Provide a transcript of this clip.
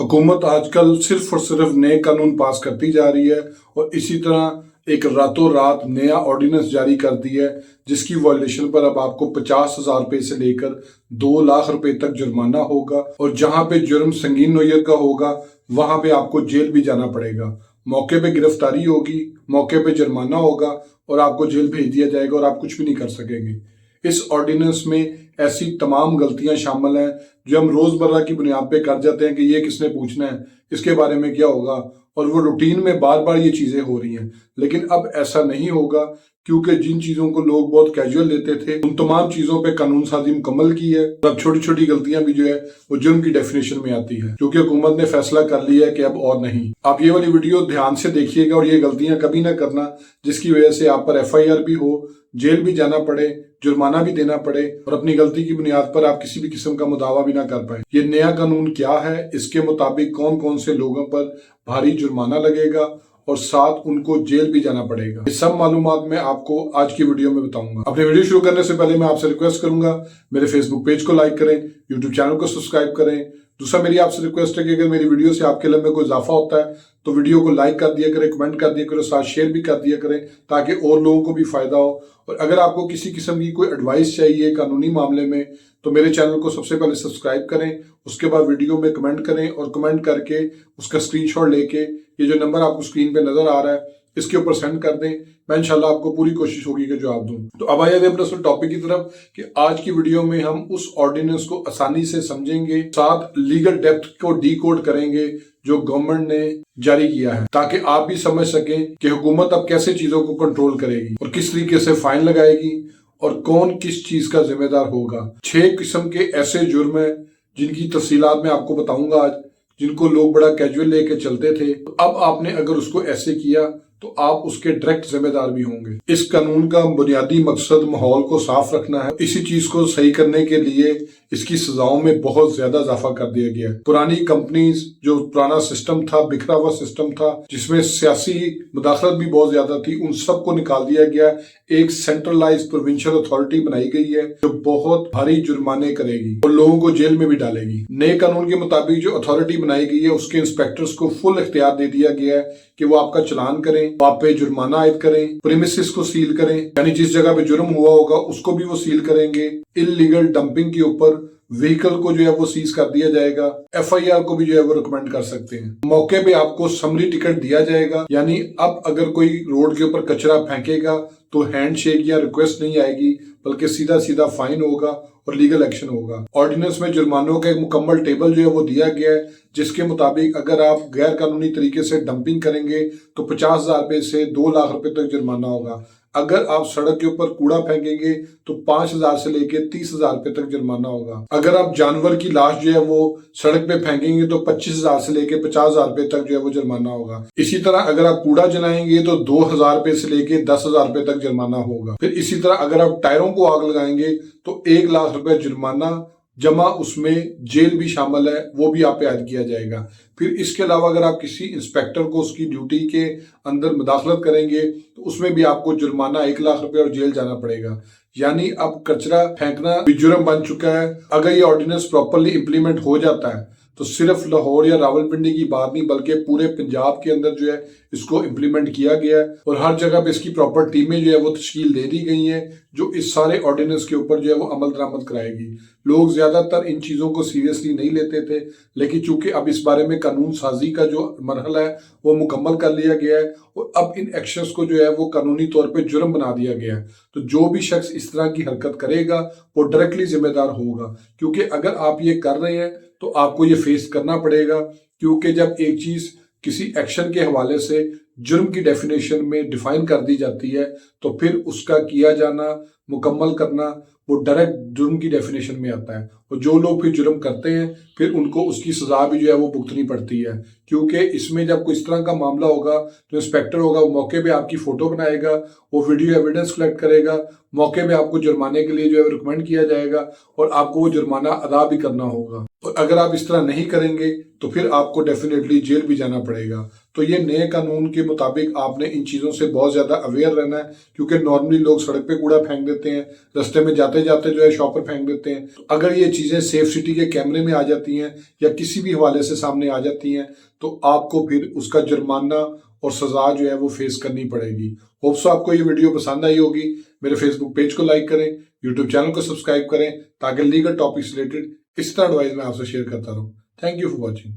हुकूमत आजकल सिर्फ और सिर्फ नए कानून पास करती जा रही है और इसी तरह एक रातों रात नया ऑर्डिनेंस जारी कर दी है जिसकी वायलेशन पर अब आपको 50,000 रुपए से लेकर 2 लाख रुपए तक जुर्माना होगा और जहां पे जुर्म संगीन नोयत का होगा वहां पे आपको जेल भी जाना पड़ेगा। मौके पे गिरफ्तारी होगी, मौके पे जुर्माना होगा और आपको जेल भेज दिया जाएगा और आप कुछ भी नहीं कर सकेंगे। इस ऑर्डिनेंस में ऐसी तमाम गलतियां शामिल हैं जो हम रोजमर्रा की बुनियाद पे कर जाते हैं कि ये किसने पूछना है, इसके बारे में क्या होगा, और वो रूटीन में बार बार ये चीजें हो रही हैं। लेकिन अब ऐसा नहीं होगा क्योंकि जिन चीजों को लोग बहुत कैजुअल लेते थे उन तमाम चीजों पे कानून साजी मुकम्मल की है। अब छोटी छोटी गलतियां भी जो है वो जुर्म की डेफिनेशन में आती है क्योंकि हुकूमत ने फैसला कर लिया है कि अब और नहीं। आप ये वाली वीडियो ध्यान से देखिएगा और ये गलतियां कभी ना करना जिसकी वजह से आप पर FIR भी हो, जेल भी जाना पड़े, जुर्माना भी देना पड़े और अपनी गलती की बुनियाद पर आप किसी भी किस्म का मुदावा भी ना कर पाए। ये नया कानून क्या है, इसके मुताबिक कौन कौन से लोगों पर भारी जुर्माना लगेगा और साथ उनको जेल भी जाना पड़ेगा, ये सब मालूमात मैं आपको आज की वीडियो में बताऊंगा। अपनी वीडियो शुरू करने से पहले मैं आपसे रिक्वेस्ट करूंगा मेरे फेसबुक पेज को लाइक करें, यूट्यूब चैनल को सब्सक्राइब करें। दूसरा मेरी आपसे रिक्वेस्ट है कि अगर मेरी वीडियो से आपके इल्म में कोई इजाफा होता है तो वीडियो को लाइक कर दिया करें, कमेंट कर दिया करें, साथ शेयर भी कर दिया करें ताकि और लोगों को भी फायदा हो। और अगर आपको किसी किस्म की कोई एडवाइस चाहिए कानूनी मामले में तो मेरे चैनल को सबसे पहले सब्सक्राइब करें, उसके बाद वीडियो में कमेंट करें और कमेंट करके उसका स्क्रीनशॉट लेके ये जो नंबर आपको स्क्रीन पे नजर आ रहा है इसके ऊपर सेंड कर दें। मैं इंशाल्लाह आपको पूरी कोशिश होगी कि जवाब दूं। तो अब आइए अपने असल टॉपिक की तरफ कि आज की वीडियो में हम उस ऑर्डिनेंस को आसानी से समझेंगे, साथ लीगल डेप्थ को डीकोड करेंगे जो गवर्नमेंट ने जारी किया है ताकि आप भी समझ सकें कि हुकूमत अब कैसे चीजों को कंट्रोल करेगी और किस तरीके से फाइन लगाएगी और कौन किस चीज का जिम्मेदार होगा। 6 किस्म के ऐसे जुर्म हैं जिनकी तफसीलात मैं आपको बताऊंगा आज, जिनको लोग बड़ा कैजुअल लेके चलते थे। तो अब आपने अगर उसको ऐसे किया तो आप उसके डायरेक्ट जिम्मेदार भी होंगे। इस कानून का बुनियादी मकसद माहौल को साफ रखना है। इसी चीज को सही करने के लिए इसकी सजाओं में बहुत ज्यादा इजाफा कर दिया गया है। पुरानी कंपनीज, जो पुराना सिस्टम था, बिखरा हुआ सिस्टम था जिसमें सियासी मुदाखलत भी बहुत ज्यादा थी, उन सब को निकाल दिया गया। एक सेंट्रलाइज्ड प्रोविंशियल अथॉरिटी बनाई गई है जो बहुत भारी जुर्माने करेगी और लोगों को जेल में भी डालेगी। नए कानून के मुताबिक जो अथॉरिटी बनाई गई है उसके इंस्पेक्टर्स को फुल इख्तियार दे दिया गया है कि वो आपका चलान करें, आप पे जुर्माना आयद करें, प्रीमिसेस को सील करें, यानी जिस जगह पे जुर्म हुआ होगा उसको भी वो सील करेंगे। इलीगल डंपिंग के ऊपर व्हीकल को जो है वो सीज कर दिया जाएगा। FIR को भी जो है वो रिकमेंड कर सकते हैं। मौके पे आपको समरी टिकट दिया जाएगा, यानी अब अगर कोई रोड के ऊपर कचरा फेंकेगा तो हैंडशेक या रिक्वेस्ट नहीं आएगी बल्कि सीधा सीधा फाइन होगा और लीगल एक्शन होगा। ऑर्डिनेंस में जुर्मानों का एक मुकम्मल टेबल जो है वो दिया गया है जिसके मुताबिक अगर आप गैर कानूनी तरीके से डंपिंग करेंगे तो 50,000 रुपए से 2 लाख रुपए तक जुर्माना होगा। अगर आप सड़क के ऊपर कूड़ा फेंकेंगे तो 5,000 से लेके 30,000 रुपए तक जुर्माना होगा। अगर आप जानवर की लाश जो है वो सड़क पे फेंकेंगे तो 25,000 से लेके 50,000 रुपए तक जो है वो जुर्माना होगा। इसी तरह अगर आप कूड़ा जलाएंगे तो 2,000 रुपए से लेके 10,000 रुपए तक जुर्माना होगा। फिर इसी तरह अगर आप टायरों को आग लगाएंगे तो 1 लाख रुपए जुर्माना जमा उसमें जेल भी शामिल है, वो भी आप पे ऐड किया जाएगा। फिर इसके अलावा अगर आप किसी इंस्पेक्टर को उसकी ड्यूटी के अंदर मुदाखलत करेंगे तो उसमें भी आपको जुर्माना 1 लाख रुपए और जेल जाना पड़ेगा। यानी अब कचरा फेंकना भी जुर्म बन चुका है। अगर ये ऑर्डिनेंस प्रॉपरली इम्प्लीमेंट हो जाता है तो सिर्फ लाहौर या रावलपिंडी की बात नहीं बल्कि पूरे पंजाब के अंदर जो है इसको इम्प्लीमेंट किया गया है और हर जगह पे इसकी प्रॉपर टीमें जो है वो तश्कील दे दी गई हैं जो इस सारे ऑर्डिनेंस के ऊपर जो है वो अमल दरामद कराएगी। लोग ज्यादातर इन चीजों को सीरियसली नहीं लेते थे, लेकिन चूंकि अब इस बारे में कानून साजी का जो मरहला है वो मुकम्मल कर लिया गया है और अब इन एक्शंस को जो है वो कानूनी तौर पे जुर्म बना दिया गया है। तो जो भी शख्स इस तरह की हरकत करेगा वो डायरेक्टली जिम्मेदार होगा, क्योंकि अगर आप ये कर रहे हैं तो आपको ये फेस करना पड़ेगा। क्योंकि जब एक चीज किसी एक्शन के हवाले से जुर्म की डेफिनेशन में डिफाइन कर दी जाती है तो फिर उसका किया जाना, मुकम्मल करना वो डायरेक्ट जुर्म की डेफिनेशन में आता है और जो लोग फिर जुर्म करते हैं फिर उनको उसकी सजा भी जो है वो भुगतनी पड़ती है। क्योंकि इसमें जब कोई इस तरह का मामला होगा तो इंस्पेक्टर होगा वो मौके पे आपकी फोटो बनाएगा, वो वीडियो एविडेंस कलेक्ट करेगा, मौके पे आपको जुर्माने के लिए जो है रिकमेंड किया जाएगा और आपको वो जुर्माना अदा भी करना होगा। और अगर आप इस तरह नहीं करेंगे तो फिर आपको डेफिनेटली जेल भी जाना पड़ेगा। तो ये नए कानून के मुताबिक आपने इन चीजों से बहुत ज्यादा अवेयर रहना है, क्योंकि नॉर्मली लोग सड़क पे कूड़ा फेंक देते हैं, रास्ते में जाते आते जाते जो है शॉपर फेंक देते हैं। तो अगर ये चीज़ें सेफ सिटी के कैमरे में आ जाती हैं या किसी भी हवाले से सामने आ जाती हैं तो आपको फिर उसका जुर्माना और सज़ा जो है वो फेस करनी पड़ेगी। होप्स आपको ये वीडियो पसंद आई होगी। मेरे फेसबुक पेज को लाइक करें, यूट्यूब चैनल को सब्सक्राइब करें ताकि लीगल टॉपिक्स रिलेटेड इस तरह एडवाइस मैं आपसे शेयर करता रहूँ। Thank you for watching.